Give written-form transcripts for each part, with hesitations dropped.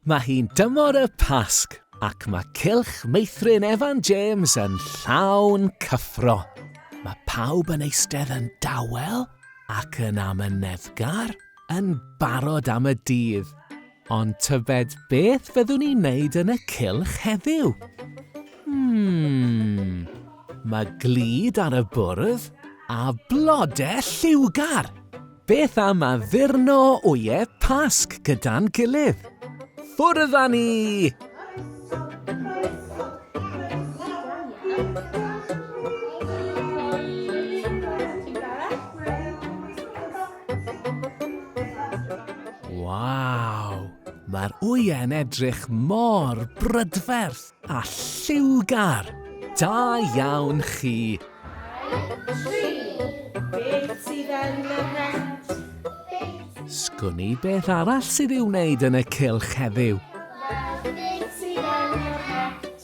Mae hi'n dymor y Pasg ac mae cylch meithrin Evan James yn llawn cyffro. Mae pawb yn eistedd yn dawel ac yn amyneddgar yn barod am y dydd. Ond tybed beth fyddwn ni'n neud yn y cylch heddiw? Mae glud ar y bwrdd a blodau lliwgar. Beth am addurno wyau Pasg gyda'n gilydd? Ffwrdd â ni! Waw! Mae'r wyau'n edrych mor brydferth a lliwgar. Da iawn chi! Beth sydd yn y het? Sgwn i beth arall sydd i'w wneud yn y cylch heddiw. Beth sydd yn y het?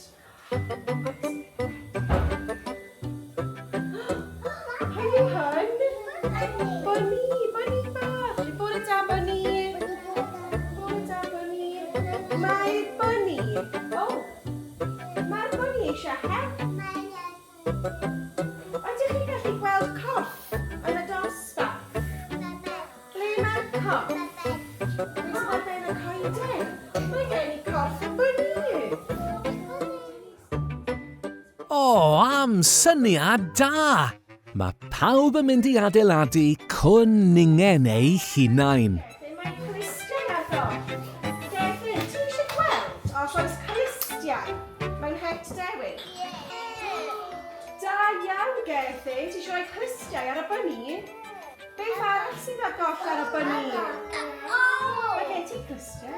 Heddiw hwn? Bonni bach. Bore da, Bonni. Bore da, Bonni. Mae'r Bonni. Mae'r Bonni eisiau het. Ydych chi'n gallu gweld corff yn y dosbarth? Ble mae'r corff? Mae ben y coeden. Mae gen i corff y Bonni. O, am syniad da! Mae pawb yn mynd i adeiladu cwningen eu hunain. Lle mae Cristia addo? Devin, ti eisiau gweld os oes Cristia mewn het dewis? Da iawn, Gerthu. Ti eisiau rhoi Cristiau ar y Bonni? Beth arall sydd ar goll ar y Bonni? Mae gen ti Cristia.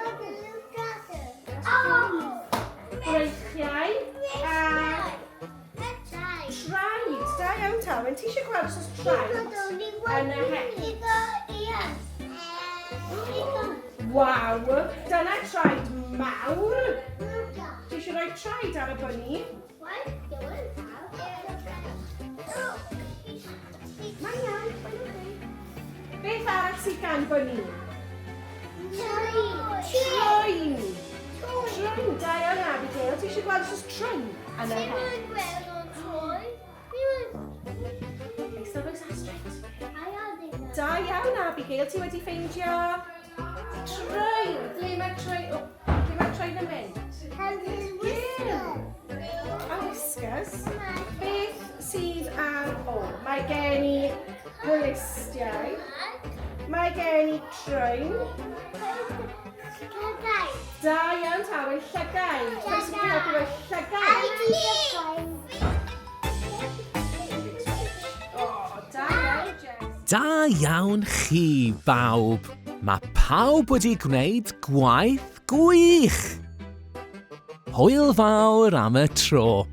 Breichiau a traed. Da iawn, Talwyn. Ti eisiau gweld os oes traed yn y het? Waw, dyna traed mawr. Ti eisiau rhoi traed ar y Bonni? Mae'n iawn, mae'n oce. Beth arall sydd gan Bonni? Trwyn! Trwyn, da iawn, Abigail. Ti eisiau gweld os oes trwyn yn y het? Eistedd oes Astrid. Da iawn, Abigail. Ti wedi ffeindio trwyn. Ble mae trwyn yn mynd? A whiskers. Beth sydd ar ôl? Mae gen i glystiau. Mae gen i trwyn. Da iawn, Talwyn. Llygau. Beth sy'n helpu efo llygau? O, da iawn, Jess. Da iawn chi, bawb. Mae pawb wedi gwneud gwaith gwych. Hwyl fawr am y tro.